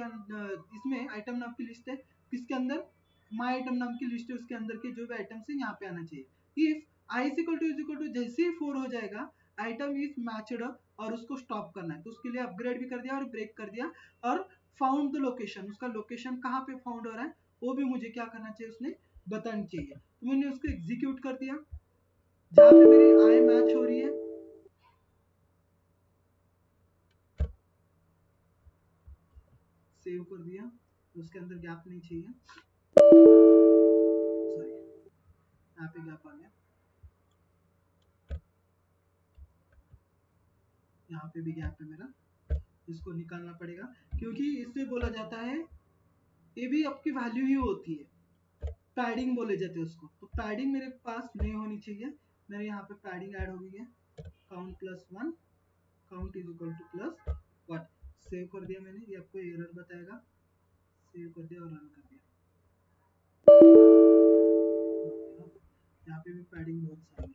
इसमें आइटम नाम की लिस्ट है, किसके अंदर? माई आइटम नाम की लिस्ट है, उसके अंदर के जो भी आइटम्स है यहाँ पे आना चाहिए। If I is equal to जैसे ही 4 हो जाएगा आइटम इज मैच्ड और उसको स्टॉप करना है, तो उसके लिए अपग्रेड भी कर दिया और ब्रेक कर दिया। और फाउंड द लोकेशन, उसका लोकेशन कहाँ पे फाउंड हो रहा है वो भी मुझे क्या करना चाहिए, उसने बतानी चाहिए। तो मैंने उसको एग्जीक्यूट कर दिया, जहाँ पे मेरी आई मैच हो रही है, सेव कर दिया, उसके अंदर गैप नहीं चाहिए, सॉरी यहाँ पे गैप आ गया, यहाँ पे भी गैप है मेरा, इसको निकालना पड़ेगा, क्योंकि इससे बोला जाता है ये भी आपकी वैल्यू ही होती है, पैडिंग बोले जाते हैं उसको। तो पैडिंग मेरे पास नहीं होनी चाहिए, मेरे यहाँ पे पैडिंग ऐड हो गई है, count plus 1, count is equal two plus 1, save कर दिया मैंने, ये आपको एरर बताएगा, सेव कर दिया और रन कर दिया, यहाँ पे भी पैडिंग बहुत सारी है,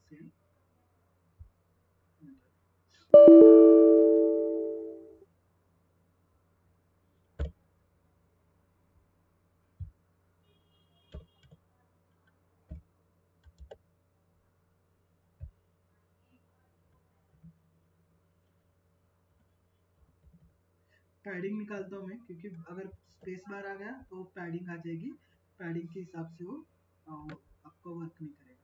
सेव, पैडिंग निकालता हूँ मैं, क्योंकि अगर स्पेस बार आ गया तो पैडिंग आ जाएगी, पैडिंग के हिसाब से वो आपको वर्क नहीं करेगा।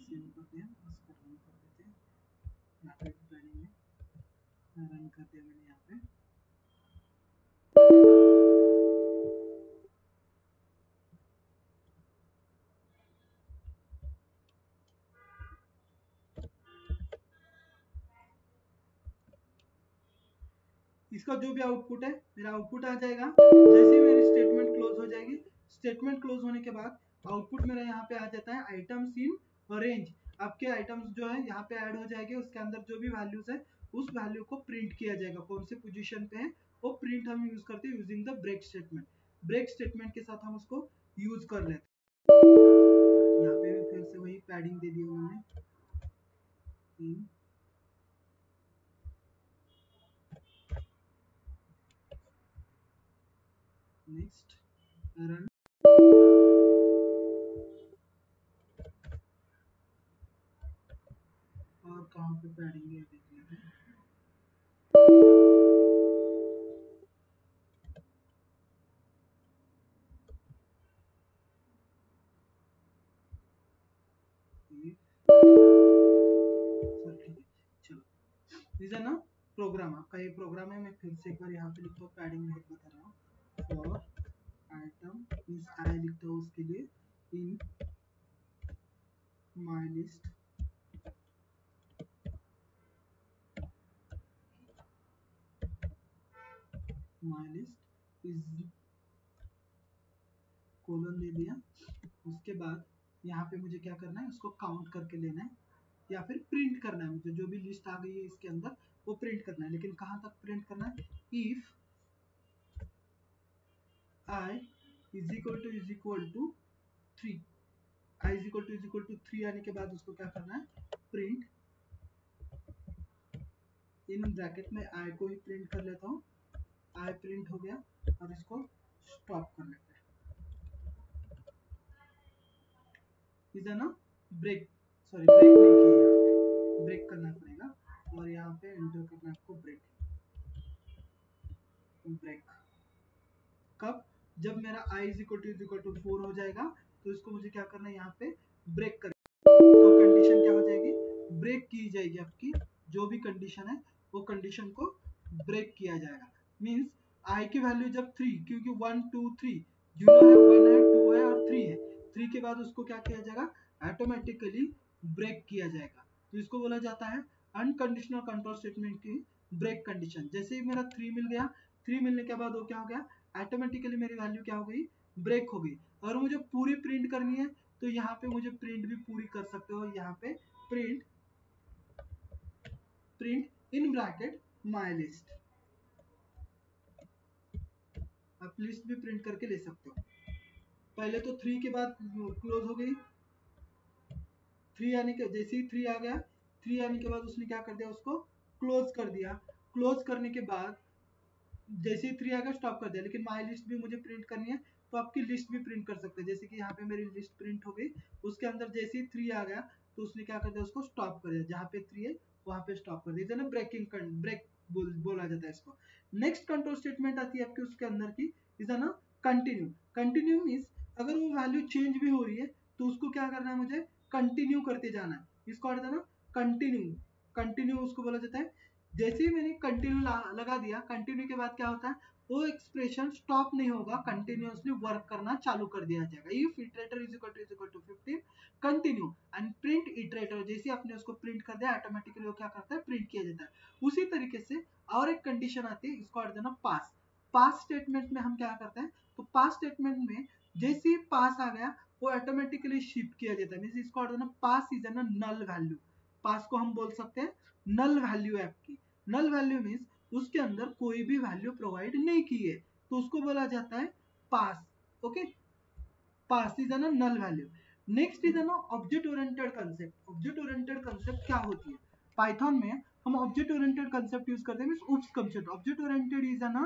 सेव कर दिया, इसको रन कर देते हैं, यहाँ पे पैडिंग में रन कर दिया मैंने यहाँ पे, इसका जो भी आउटपुट है मेरा आउटपुट आ जाएगा, जैसे ही मेरी स्टेटमेंट क्लोज हो जाएगी, स्टेटमेंट क्लोज होने के बाद आउटपुट मेरा यहाँ पे आ जाता है आइटम्स इन रेंज, आपके आइटम्स जो है यहाँ पे ऐड हो जाएंगे, उसके अंदर जो भी वैल्यूज है उस वैल्यू को प्रिंट किया जाएगा, कौन से पोजीशन पे है वो प्रिंट हम यूज करते हैं using the break statement, break statement के साथ हम उसको यूज कर लेते हैं। यहाँ पे भी फिर से वही पैडिंग दे दी उन्होंने, नेक्स्ट रन, और कहाँ पे पैडिंग है देख लेते हैं, चलो ना प्रोग्राम, आपका ये प्रोग्राम है, मैं फिर से एक बार यहाँ पे लिखता हूँ, पैडिंग बहुत बता रहा हूँ, फॉर आइटम इस आई लिखता हूँ उसके लिए, इन माई लिस्ट इज कोलन दे दिया, उसके बाद यहाँ पे मुझे क्या करना है, उसको काउंट करके लेना है या फिर प्रिंट करना है, मुझे जो भी लिस्ट आ गई है इसके अंदर वो प्रिंट करना है, लेकिन कहाँ तक प्रिंट करना है, if I is equal to 3, I is equal to 3 आने के बाद उसको क्या करना है, प्रिंट, इन ब्रैकेट में आई को ही प्रिंट कर लेता हूँ, आई प्रिंट हो गया, और इसको स्टॉप कर लेते हैं, इधर ना ब्रेक, सॉरी ब्रेक नहीं किया, ब्रेक करना पड़ेगा, और यहाँ पे एंटर करना है आपको, ब्रेक, ब्रेक कब, जब मेरा i इज इक्वल टू 4 हो जाएगा, तो इसको मुझे क्या करना है, यहाँ पे ब्रेक कर, तो कंडीशन क्या हो जाएगी, ब्रेक की जाएगी, आपकी जो भी कंडीशन है वो कंडीशन को ब्रेक किया जाएगा, मींस i की वैल्यू जब 3, क्योंकि 1 2 3 0 है, 1 है, 2 है और 3 है, 3 के बाद उसको क्या किया जाएगा, ऑटोमेटिकली ब्रेक किया जाएगा, तो इसको बोला जाता है अनकंडीशनल कंट्रोल स्टेटमेंट की ब्रेक कंडीशन। जैसे ही मेरा 3 मिल गया, 3 मिलने के बाद वो क्या हो गया, ऑटोमेटिकली मेरी वैल्यू क्या हो गई, ब्रेक हो गई, और मुझे पूरी प्रिंट करनी है, तो यहाँ पे मुझे प्रिंट भी पूरी कर सकते हो, यहाँ पे print in bracket my list, आप लिस्ट भी प्रिंट करके ले सकते हो, पहले तो 3 के बाद क्लोज हो गई, 3 आने के, जैसे ही 3 आ गया, 3 आने के बाद उसने क्या कर दिया, उसको क्लोज कर दिया, क्लोज करने के बाद जैसे ही 3 आ गया स्टॉप कर दिया, लेकिन माई लिस्ट भी मुझे प्रिंट करनी है, तो आपकी लिस्ट भी प्रिंट कर सकते हैं। जैसे कि यहाँ पे मेरी लिस्ट प्रिंट हो गई, उसके अंदर जैसे ही 3 आ गया तो उसने क्या कर दिया, उसको स्टॉप कर दिया, जहाँ पे 3 है वहां पे स्टॉप कर दिया ना, ब्रेक बोला जाता है इसको। नेक्स्ट कंट्रोल स्टेटमेंट आती है आपकी उसके अंदर की, इज ना कंटिन्यू। कंटिन्यू मीन्स अगर वो वैल्यू चेंज भी हो रही है तो उसको क्या करना है, मुझे कंटिन्यू करते जाना है, इसको आता है ना कंटिन्यू। कंटिन्यू उसको बोला जाता है। जैसे ही मैंने कंटिन्यू लगा दिया, कंटिन्यू के बाद क्या होता है, वो एक्सप्रेशन स्टॉप नहीं होगा, कंटिन्यूअसली वर्क करना चालू कर दिया जाएगा। If iterator is equal to 15 continue and print iterator, जैसे आपने उसको प्रिंट कर दिया ऑटोमेटिकली वो क्या करता है, प्रिंट किया जाता है। उसी तरीके से और एक कंडीशन आती है, इसको कर देना पास। पास स्टेटमेंट में हम क्या करते हैं, तो पास स्टेटमेंट में जैसे ही पास आ गया वो ऑटोमेटिकली शिफ्ट किया जाता है। मींस इसको कर देना पास इज एन नल वैल्यू। पास को हम बोल सकते हैं नल वैल्यू है आपकी। नल वैल्यू मीन्स उसके अंदर कोई भी वैल्यू प्रोवाइड नहीं की है, तो उसको बोला जाता है pass. Okay, pass is an null value. Next is an object oriented concept. Object oriented concept क्या होती है, पाइथन में हम ऑब्जेक्ट ओरिएंटेड कंसेप्ट यूज करते हैं, means oops concept. Object oriented is an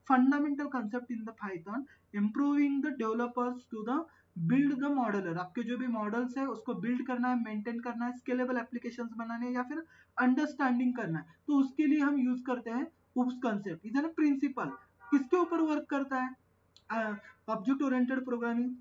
fundamental concept in the Python, improving the developers to the build the modeller. आपके जो भी मॉडल्स है उसको बिल्ड करना है, मेंटेन करना है, स्केलेबल एप्लीकेशंस बनाने या फिर अंडरस्टैंडिंग करना है, तो उसके लिए हम यूज करते हैं उप्स कंसेप्ट। इज एन प्रिंसिपल किसके ऊपर वर्क करता है, ऑब्जेक्ट ओरिएंटेड प्रोग्रामिंग।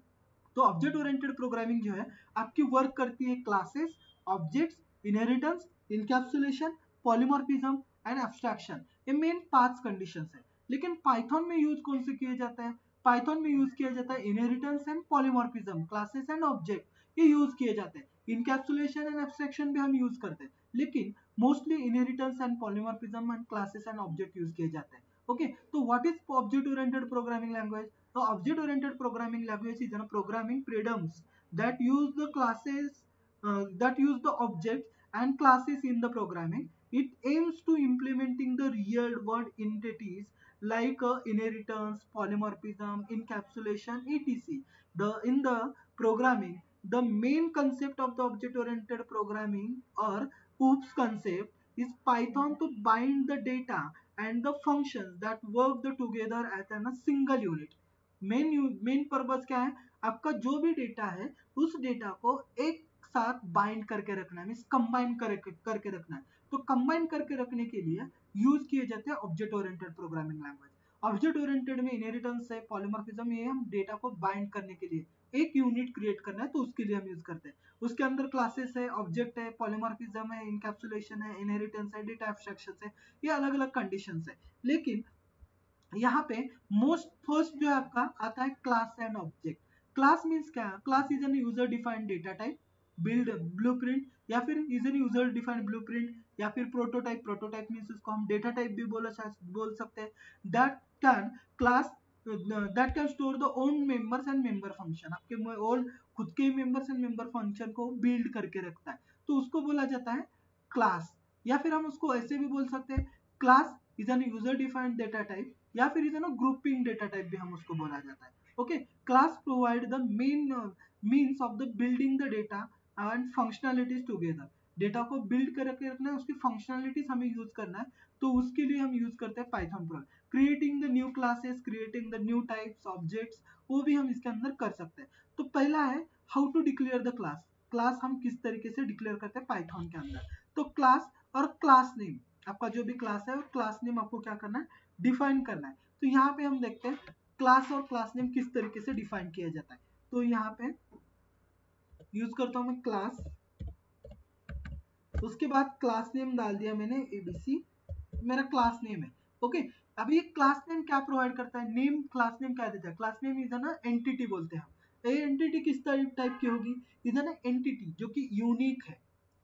तो ऑब्जेक्ट ओरिएंटेड प्रोग्रामिंग जो है आपकी वर्क करती है classes, objects, inheritance, encapsulation, polymorphism and abstraction, ये मेन 5 कंडीशंस है। लेकिन पाइथन में यूज कौन से किए जाता है, पाइथन में यूज किया जाता है inheritance and polymorphism, classes and object, ये यूज किए जाते हैं। इनकैप्सुलेशन एंड एब्स्ट्रैक्शन भी हम यूज करते हैं, लेकिन mostly inheritance and polymorphism and classes and object use किए जाते हैं। ओके, तो what is object oriented programming language? So object-oriented programming language is a programming paradigms that use the classes, that use the objects and classes in the programming. It aims to implementing the real-world entities like inheritance, polymorphism, encapsulation, etc. In the programming, the main concept of the object-oriented programming or OOPS concept is Python to bind the data and the functions that work together as a single unit. Main purpose क्या है, आपका जो भी data है उस data को एक साथ बाइंड करके रखना है, मींस कंबाइन करके रखना है। तो कंबाइन करके रखने के लिए यूज किए जाते हैं object oriented programming language. Object oriented में इनहेरिटेंस है, पॉलीमॉर्फिज्म, ये हम डेटा को बाइंड करने के लिए एक यूनिट क्रिएट करना है तो उसके लिए हम यूज करते हैं। उसके अंदर क्लासेस है, ऑब्जेक्ट है, पॉलीमॉर्फिज्म है, इनकैप्सुलेशन है, इनहेरिटेंस है, डेटा एब्स्ट्रैक्शन है, ये अलग अलग कंडीशंस है। लेकिन यहाँ पे मोस्ट फर्स्ट जो है आपका आता है class and object. Class means क्या है, class is an user defined data type, build blueprint, या फिर is an user defined blueprint, या फिर प्रोटोटाइप। प्रोटोटाइप मींस उसको हम डेटा टाइप भी बोल सकते हैं। That can class that can store the own members and member function, आपके ओन खुद के मेंबर्स एंड मेंबर फंक्शन को बिल्ड करके रखता है, तो उसको बोला जाता है क्लास। या फिर हम उसको ऐसे भी बोल सकते हैं, class is an user defined data type, या फिर is an grouping data type भी हम उसको बोला जाता है। Okay, class provide the main means of the building the data and functionalities together. Data को बिल्ड करके रखना है, उसकी फंक्शनैलिटीज हमें यूज करना है, तो उसके लिए हम यूज करते हैं Python programme. Creating the new classes, creating the new types objects, वो भी हम इसके अंदर कर सकते हैं। तो पहला है how to declare the class. Class हम किस तरीके से डिक्लेयर करते हैं पाइथन के अंदर। तो क्लास और क्लास नेम, आपका जो भी क्लास है और क्लास नेम आपको क्या करना है, डिफाइन करना है। तो यहाँ पे हम देखते हैं क्लास और क्लास नेम किस तरीके से डिफाइन किया जाता है। तो यहाँ पे यूज करता हूं मैं क्लास, उसके बाद क्लास नेम डाल दिया मैंने एबीसी, मेरा क्लास नेम है। ओके, अब ये क्लास नेम क्या प्रोवाइड करता है, नेम क्लास नेम क्या देता है, क्लास नेम इज ना एंटिटी बोलते हैं हम। ये एंटिटी किस टाइप की होगी, इज ना एंटिटी जो कि यूनिक है,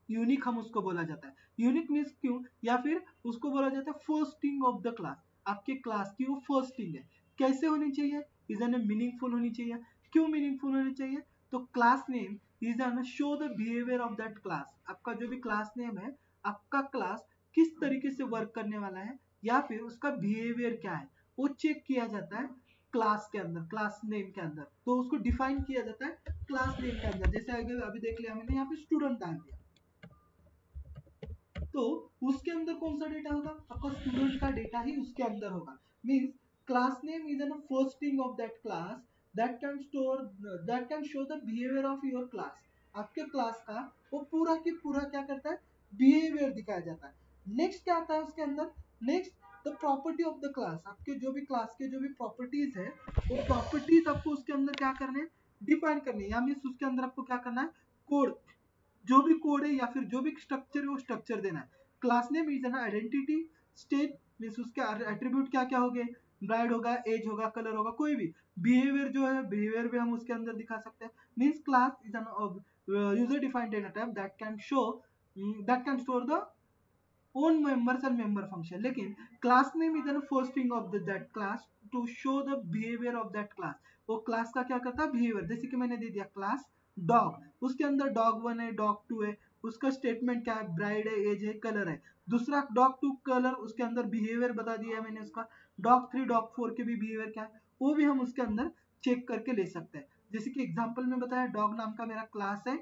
यूनिक हम उसको बोला जाता है। यूनिक मीन्स क्यों, या फिर उसको बोला जाता है फर्स्टिंग ऑफ द क्लास, आपके क्लास की वो फर्स्टिंग है। कैसे होनी चाहिए, इज एन मीनिंगफुल होनी चाहिए। क्यों मीनिंगफुल होनी चाहिए, तो class name is N show the behaviour of that class. आपका जो भी क्लास नेम है, आपका क्लास किस तरीके से वर्क करने वाला है या फिर उसका बिहेवियर क्या है, वो चेक किया जाता है क्लास के अंदर, क्लास नेम के अंदर। तो उसको डिफाइन किया जाता है क्लास नेम के अंदर। जैसे अभी देख लिया मैंने, यहाँ पे स्टूडेंट डाल दिया, तो उसके अंदर कौन सा डेटा होगा, आपका स्टूडेंट का डेटा ही उसके अंदर होगा। Means class name is an first thing of that class that can show the behaviour of your class. आपके क्लास का वो पूरा की पूरा क्या करता है, बिहेवियर दिखाया जाता है। नेक्स्ट क्या आता है उसके अंदर, next the property of the class. आपके जो भी क्लास के जो भी प्रॉपर्टीज है वो प्रॉपर्टीज आपको उसके अंदर क्या करने, डिफाइन करने, या मीन्स उसके अंदर आपको क्या करना है, कोड, जो भी कोड है या फिर जो भी स्ट्रक्चर है वो स्ट्रक्चर देना है। Class name is an identity, state means उसके एट्रीब्यूट क्या क्या हो गए, ब्राइड होगा, एज होगा, कलर होगा, कोई भी बिहेवियर जो है बिहेवियर भी हम उसके अंदर दिखा सकते हैं। Means class is an user defined data type that can store the own members and member function। लेकिन class name is the first thing of that class to show the behavior of that class। वो class का क्या करता है, behaviour. जैसे कि मैंने दे दिया क्लास डॉग, उसके अंदर डॉग 1 है, डॉग 2 है, उसका स्टेटमेंट क्या है, ब्राइड है, एज है, कलर है। दूसरा डॉग 2 कलर, उसके अंदर बिहेवियर बता दिया है मैंने उसका। डॉग 3 डॉग 4 के भी बिहेवियर क्या है वो भी हम उसके अंदर चेक करके ले सकते हैं। जैसे कि एग्जाम्पल में बताया, डॉग नाम का मेरा क्लास है,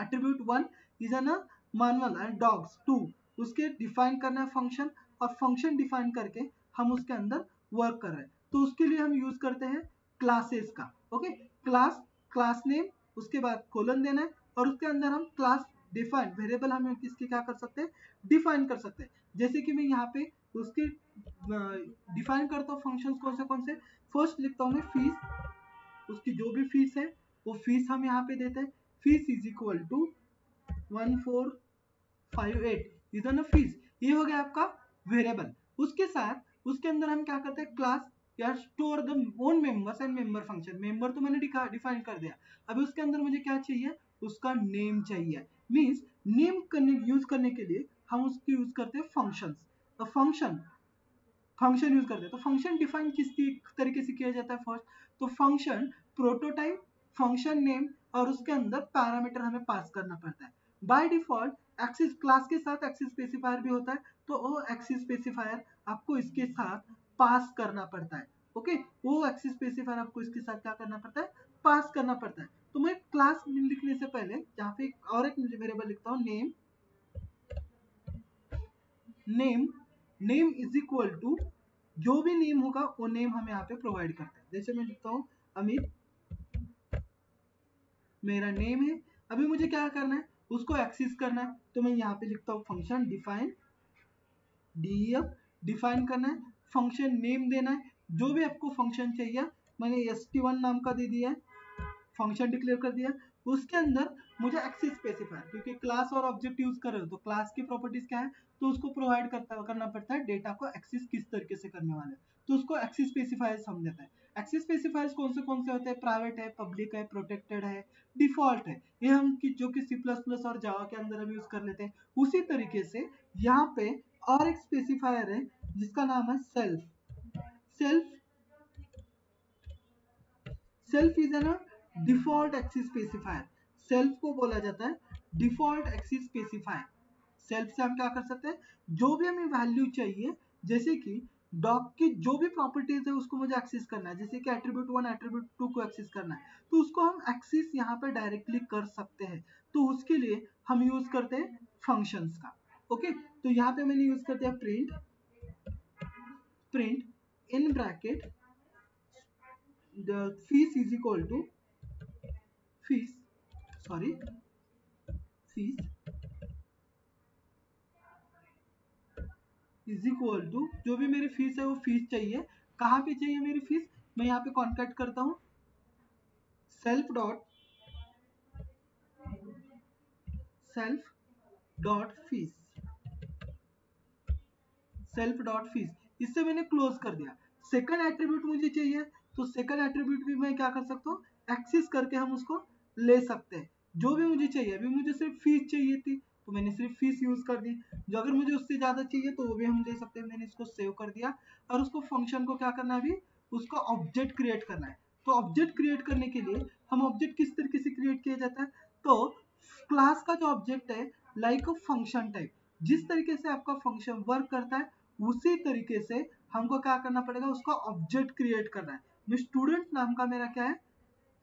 attribute 1 is an manual and dogs 2, उसके डिफाइन करना है फंक्शन, और फंक्शन डिफाइन करके हम उसके अंदर वर्क कर रहे हैं। तो उसके लिए हम यूज करते हैं क्लासेस का। ओके, क्लास, क्लास नेम, उसके बाद कोलन देना है, और उसके अंदर हम क्लास डिफाइन वेरिएबल हम किसके क्या कर सकते हैं, डिफाइन कर सकते हैं। जैसे कि मैं यहाँ पे उसके डिफाइन करता हूँ फंक्शंस कौन से। फर्स्ट लिखता हूँ मैं फीस, उसकी जो भी फीस है वो फीस हम यहाँ पे देते हैं। Fees is equal to 1458 is ना फीस, ये हो गया आपका वेरिएबल। उसके साथ उसके अंदर हम क्या करते हैं, क्लास या store the own members and member function. Member तो मैंने डिफाइन कर दिया, अभी उसके अंदर मुझे क्या चाहिए, उसका नेम चाहिए। मींस नेम करने यूज करने के लिए हम उसकी यूज करते हैं फंक्शंस। तो फंक्शन यूज करते हैं। तो फंक्शन डिफाइन किस तरीके से किया जाता है, फर्स्ट तो फंक्शन प्रोटोटाइप, फंक्शन नेम, और उसके अंदर पैरामीटर हमें पास करना पड़ता है। बाय डिफॉल्ट एक्सिस क्लास के साथ एक्सिस स्पेसिफायर भी होता है, तो वो एक्सिस स्पेसिफायर आपको इसके साथ पास करना पड़ता है। ओके, वो एक्सिस स्पेसिफायर आपको इसके साथ क्या करना पड़ता है, पास करना पड़ता है। तो मैं क्लास लिखने से पहले यहाँ पे और एक वेरिएबल लिखता हूँ, नेम इज इक्वल टू, जो भी नेम होगा वो नेम हम यहाँ पे प्रोवाइड करते हैं। जैसे मैं लिखता हूँ अमित, मेरा नेम है। अभी मुझे क्या करना है, उसको एक्सेस करना है, तो मैं यहाँ पे लिखता हूँ फंक्शन डिफाइन, डीएफ डिफाइन करना है, फंक्शन नेम देना है, जो भी आपको फंक्शन चाहिए। मैंने st1 नाम का दे दिया है, फंक्शन डिक्लेयर कर दिया। उसके अंदर मुझे एक्सेस स्पेसिफायर, क्योंकि क्लास और ऑब्जेक्ट यूज कर रहे हो तो क्लास की प्रॉपर्टीज क्या है, तो उसको प्रोवाइड करना पड़ता है डेटा को एक्सेस किस तरीके से करने वाले, तो उसको एक्सेस स्पेसिफायर समझाता है। एक्सेस स्पेसिफायर्स कौन से होते हैं, प्राइवेट है, पब्लिक है, प्रोटेक्टेड है, डिफॉल्ट है। ये हम जो कि C++ और जावा के अंदर हम यूज कर लेते हैं। उसी तरीके से यहाँ पे और एक स्पेसिफायर है जिसका नाम है self self is an default axis specifier. Self को बोला जाता है डिफॉल्ट एक्सिस स्पेसिफायर। सेल्फ से हम क्या कर सकते हैं, जो भी हमें वैल्यू चाहिए, जैसे कि डॉग की जो भी प्रॉपर्टीज है उसको मुझे एक्सेस करना है, जैसे कि एट्रीब्यूट 1 एट्रीब्यूट 2 को एक्सेस करना है, तो उसको हम एक्सेस यहाँ पे डायरेक्टली कर सकते हैं। तो उसके लिए हम यूज करते हैं फंक्शंस का। ओके, तो यहाँ पे मैंने यूज कर दिया print in bracket the fees is equal to fees is equal to, जो भी मेरी फीस है वो फीस चाहिए। कहाँ पे चाहिए मेरी फीस, मैं यहाँ पे कॉन्टैक्ट करता हूँ सेल्फ डॉट फीस, इससे मैंने क्लोज कर दिया। सेकंड एट्रीब्यूट मुझे चाहिए, तो सेकंड एट्रीब्यूट भी मैं क्या कर सकता हूँ, एक्सेस करके हम उसको ले सकते हैं। जो भी मुझे चाहिए, अभी मुझे सिर्फ फीस चाहिए थी तो मैंने सिर्फ फीस यूज कर दी। जो अगर मुझे उससे ज्यादा चाहिए तो वो भी हम ले सकते हैं। मैंने इसको सेव कर दिया, और उसको फंक्शन को क्या करना है, अभी उसका ऑब्जेक्ट क्रिएट करना है। तो ऑब्जेक्ट क्रिएट करने के लिए हम ऑब्जेक्ट किस तरीके से क्रिएट किया जाता है, तो क्लास का जो ऑब्जेक्ट है लाइक अ फंक्शन टाइप, जिस तरीके से आपका फंक्शन वर्क करता है उसी तरीके से हमको क्या करना पड़ेगा, उसका ऑब्जेक्ट क्रिएट करना है। मैं स्टूडेंट नाम का मेरा क्या है,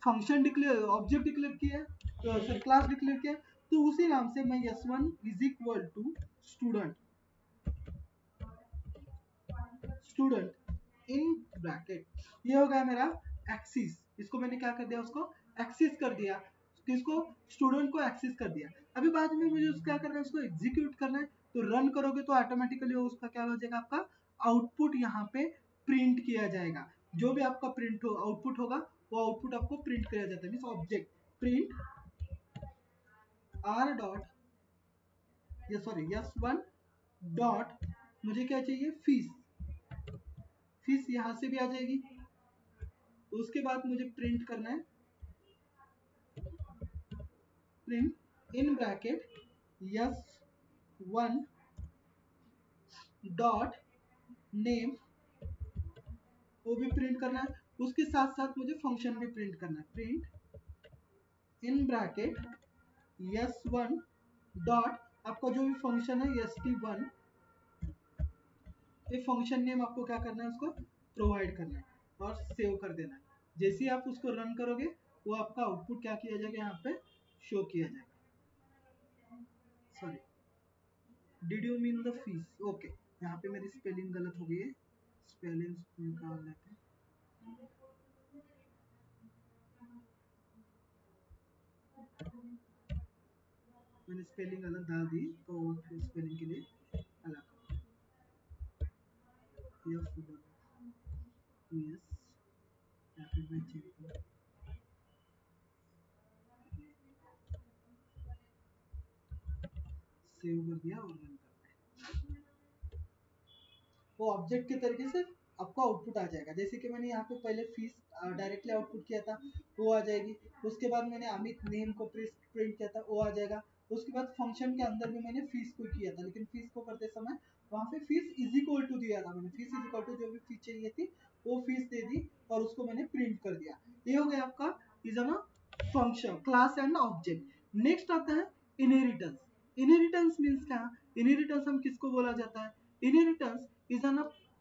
फंक्शन डिक्लेयर ऑब्जेक्ट डिक्लेयर किया है, तो सर क्लास डिक्लेयर किया है, तो उसी नाम से मैं s1 is equal to student in bracket, ये हो गया मेरा एक्सिस, इसको मैंने क्या कर दिया, उसको एक्सिस कर दिया, किसको, स्टूडेंट को एक्सेस कर दिया। अभी बाद में मुझे उसको क्या करना है, उसको एग्जीक्यूट करना है, तो रन करोगे तो ऑटोमेटिकली उसका क्या हो जाएगा, आपका आउटपुट यहाँ पे प्रिंट किया जाएगा। जो भी आपका प्रिंट हो आउटपुट होगा वो आउटपुट आपको प्रिंट किया जाता है। Means object print R dot या सॉरी s1 डॉट मुझे क्या चाहिए, फीस, फीस यहाँ से भी आ जाएगी। तो उसके बाद मुझे प्रिंट करना है, print in bracket s1 dot name, वो भी प्रिंट करना है। उसके साथ साथ मुझे फंक्शन भी प्रिंट करना है, print in bracket s1 dot आपका जो भी फंक्शन है st1, ये फंक्शन नेम आपको क्या करना है, उसको प्रोवाइड करना है और सेव कर देना है। जैसे ही आप उसको रन करोगे वो आपका आउटपुट क्या किया जाएगा, यहाँ पे शो किया जाएगा। Sorry, did you mean the fees, okay, यहाँ पे मेरी स्पेलिंग गलत हो गई है, स्पेलिंग निकाल लेते हैं। मैंने स्पेलिंग अलग डाल दी, तो फिर स्पेलिंग के लिए अलग सेव कर दिया और रन करते हैं। वो ऑब्जेक्ट के तरीके से आपको आउटपुट आ जाएगा। जैसे कि मैंने यहाँ पे पहले फीस डायरेक्टली आउटपुट किया था, वो आ जाएगी। उसके बाद मैंने अमित नेम को प्रिंट किया था, वो आ जाएगा। उसके बाद फंक्शन के अंदर भी मैंने फीस को किया था, लेकिन फीस को करते समय वहाँ पे फीस इज इक्वल टू दिया था, मैंने फीस इज इक्वल टू जो भी फीस चाहिए थी वो फीस दे दी और उसको मैंने प्रिंट कर दिया। ये हो गया आपका is a function, class and object. Next आता है इनहेरिटेंस। इनहेरिटेंस मीन्स क्या, इनहेरिटेंस हम किसको बोला जाता है, inheritance is a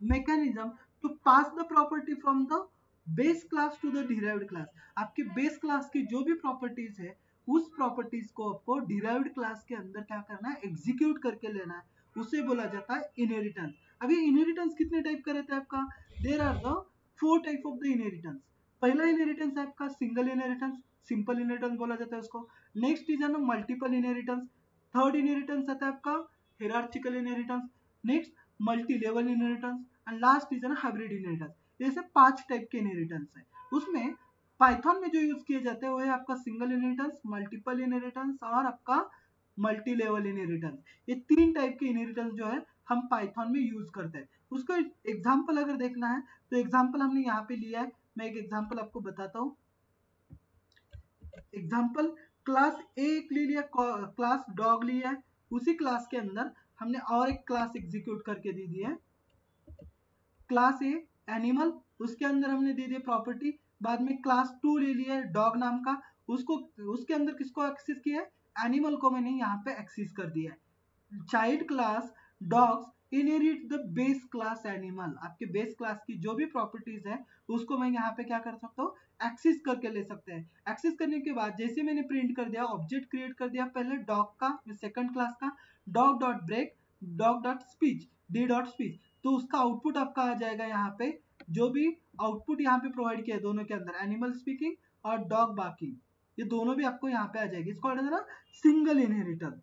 mechanism to pass the property from the base class to the derived class। आपके बेस क्लास की जो भी प्रॉपर्टीज है उस प्रॉपर्टीज को आपको डिराइव्ड क्लास के अंदर क्या करना है, एग्जीक्यूट करके लेना है, उसे बोला जाता है इनहेरिटेंस। अभी इनहेरिटेंस कितने टाइप का रहता है आपका, there are the 4 type of the inheritance. पहला इनहेरिटेंस है आपका सिंगल इनहेरिटेंस, सिंपल इनहेरिटेंस बोला जाता है उसको। नेक्स्ट इज ना मल्टीपल इनहेरिटेंस। थर्ड इनहेरिटेंस आता है आपका hierarchical inheritance. Next multi level inheritance and last is hybrid inheritance. जैसे 5 टाइप के इनहेरिटेंस है। उसमें पाइथन में जो यूज किए जाते हैं वो है आपका सिंगल इनहेरिटेंस, मल्टीपल इनहेरिटेंस और आपका मल्टी लेवल इनहेरिटेंस। ये 3 टाइप के इनहेरिटेंस जो है हम पाइथन में यूज करते हैं। उसको एग्जाम्पल अगर देखना है तो एग्जाम्पल हमने यहाँ पे लिया है, मैं एक एग्जाम्पल आपको बताता हूँ। एग्जाम्पल क्लास ए ले लिया, क्लास डॉग लिया है, उसी क्लास के अंदर हमने और एक क्लास एग्जीक्यूट करके दे दी है, क्लास ए एनिमल, उसके अंदर हमने दे दिया प्रॉपर्टी। बाद में क्लास 2 ले लिया है डॉग नाम का, उसको उसके अंदर किसको एक्सेस किया है, एनिमल को मैंने यहाँ पे एक्सेस कर दिया है। Child class dogs inherit the base class animal, आपके बेस क्लास की जो भी प्रॉपर्टीज है उसको मैं यहाँ पे क्या कर सकता हूँ, एक्सेस करके ले सकते हैं। एक्सेस करने के बाद जैसे मैंने प्रिंट कर दिया, ऑब्जेक्ट क्रिएट कर दिया पहले डॉग का, सेकंड क्लास का dog dot break dog dot speech D dot speech, तो उसका आउटपुट आपका आ जाएगा यहाँ पे। जो भी आउटपुट यहाँ पे प्रोवाइड किया है दोनों के अंदर, एनिमल स्पीकिंग और डॉग बार्किंग, ये दोनों भी आपको यहाँ पे आ जाएगी। इसको ना सिंगल इनहेरिटेंस।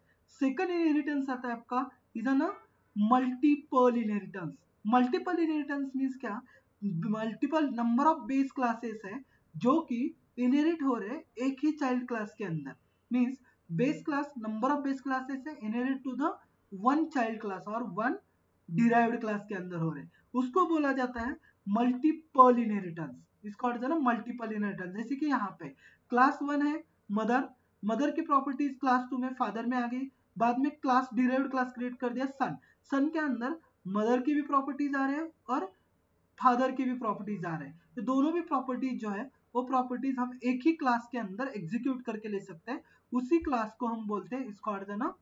सेकंड इनहेरिटेंस आता है आपका इज ना multiple inheritance. Multiple inheritance means क्या, multiple number of base classes है जो कि इनहेरिट हो रहे एक ही चाइल्ड क्लास के अंदर। Means base class, number of base classes है inherit to the one child class और वन डिराइव्ड क्लास के अंदर हो रहे, उसको बोला जाता है मल्टीपल इनहेरिटेंस। इसको ना मल्टीपल इनहेरिटेंस। जैसे कि यहाँ पे क्लास 1 है मदर, मदर की प्रॉपर्टीज क्लास 2 में फादर में आ गई। बाद में क्लास डिराइव्ड क्लास क्रिएट कर दिया सन, सन के अंदर मदर की भी प्रॉपर्टीज आ रहे हैं और फादर की भी प्रॉपर्टीज आ रहे हैं। तो दोनों भी प्रॉपर्टीज जो है वो प्रॉपर्टीज हम एक ही क्लास के अंदर एग्जीक्यूट करके ले सकते हैं, उसी क्लास को हम बोलते हैं, इसको ना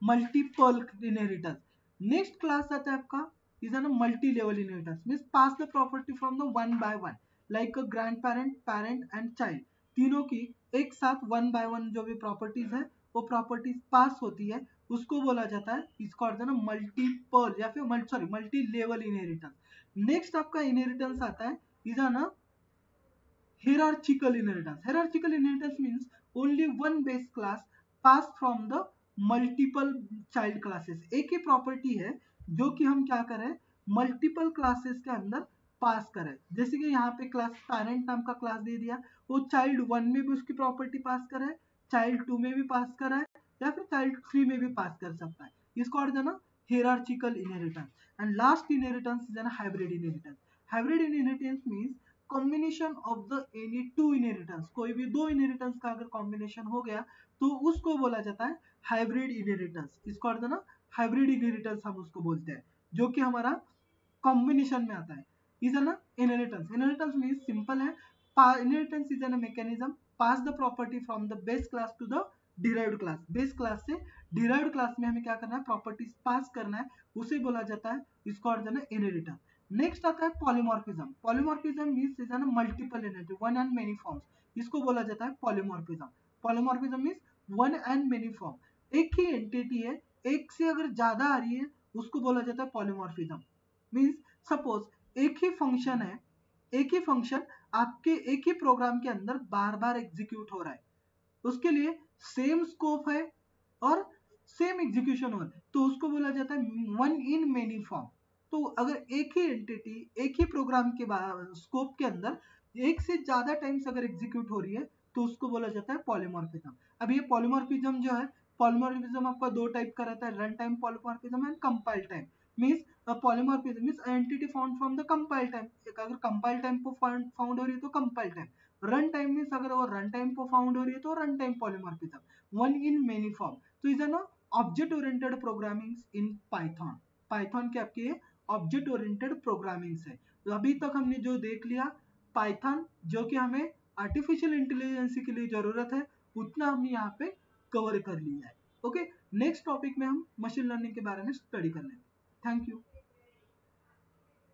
मल्टीपल इनहेरिटेंस। नेक्स्ट क्लास आता है आपका इज ना multi level inheritance. Means pass the property from the one by one, like a grand parent, parent and child, तीनों की एक साथ वन बाय वन जो भी प्रॉपर्टीज है वो प्रॉपर्टीज पास होती है, उसको बोला जाता है, इसको ना मल्टीपल या फिर मल्टी लेवल इनहेरिटेंस। नेक्स्ट आपका इनहेरिटेंस आता है इज ना hierarchical inheritance. Hierarchical inheritance means only one base class pass from the multiple child classes. एक ही प्रॉपर्टी है जो कि हम क्या करें, मल्टीपल क्लासेस के अंदर पास करें. जैसे कि यहाँ पे क्लास पेरेंट नाम का क्लास दे दिया, वो चाइल्ड 1 में भी उसकी प्रॉपर्टी पास करे, चाइल्ड 2 में भी पास करा है, या फिर चाइल्ड 3 में भी पास कर सकता है. इसको और ना hierarchical inheritance. And last inheritance is an hybrid inheritance. Hybrid inheritance means combination of the any two inheritance. कोई भी दो inheritance का अगर combination हो गया तो उसको बोला जाता है hybrid inheritance. इसको और ना hybrid inheritance हम उसको बोलते हैं, जो कि हमारा combination में आता है. is an inheritance. Inheritance means simple है. Inheritance is a mechanism pass the property from the base class to the derived class. Base class से derived क्लास में हमें क्या करना है, प्रॉपर्टीज पास करना है, उसे बोला जाता है, इसको और जाना इनहेरिटेंस. नेक्स्ट आता है polymorphism. Polymorphism means is an multiple entity, one and many forms. इसको बोला जाता है polymorphism. Polymorphism means one and many form. एक ही एंटिटी है, एक से अगर ज्यादा आ रही है उसको बोला जाता है पॉलीमॉर्फिज्म. मींस सपोज एक ही फंक्शन है, एक ही फंक्शन आपके एक ही प्रोग्राम के अंदर बार बार एग्जीक्यूट हो रहा है, उसके लिए सेम स्कोप है और सेम एग्जीक्यूशन हो रहा है, तो उसको बोला जाता है वन इन मेनी फॉर्म. तो अगर एक ही एंटिटी एक ही प्रोग्राम के स्कोप के अंदर एक से ज्यादा टाइम्स अगर एग्जीक्यूट हो रही है तो उसको बोला जाता है पॉलीमॉर्फिज्म. अब ये पॉलीमॉर्फिज्म जो है, पॉलीमॉर्फिज्म आपका दो टाइप का रहता है, run time polymorphism and compile time. Means polymorphism means entity found from the compile time. अगर कंपाइल टाइम को फाउंड हो रही है तो compile time. Run time means अगर वो रन टाइम पर फाउंड हो रही है तो run time polymorphism. One in many form. तो इज ना object oriented programming in Python. Python के आपके ऑब्जेक्ट ओरिएंटेड प्रोग्रामिंग है. तो अभी तक हमने जो देख लिया पाइथन, जो कि हमें आर्टिफिशियल इंटेलिजेंस के लिए जरूरत है, उतना हमने यहाँ पे कवर कर लिया है. ओके, नेक्स्ट टॉपिक में हम मशीन लर्निंग के बारे में स्टडी कर लेंगे. Thank you.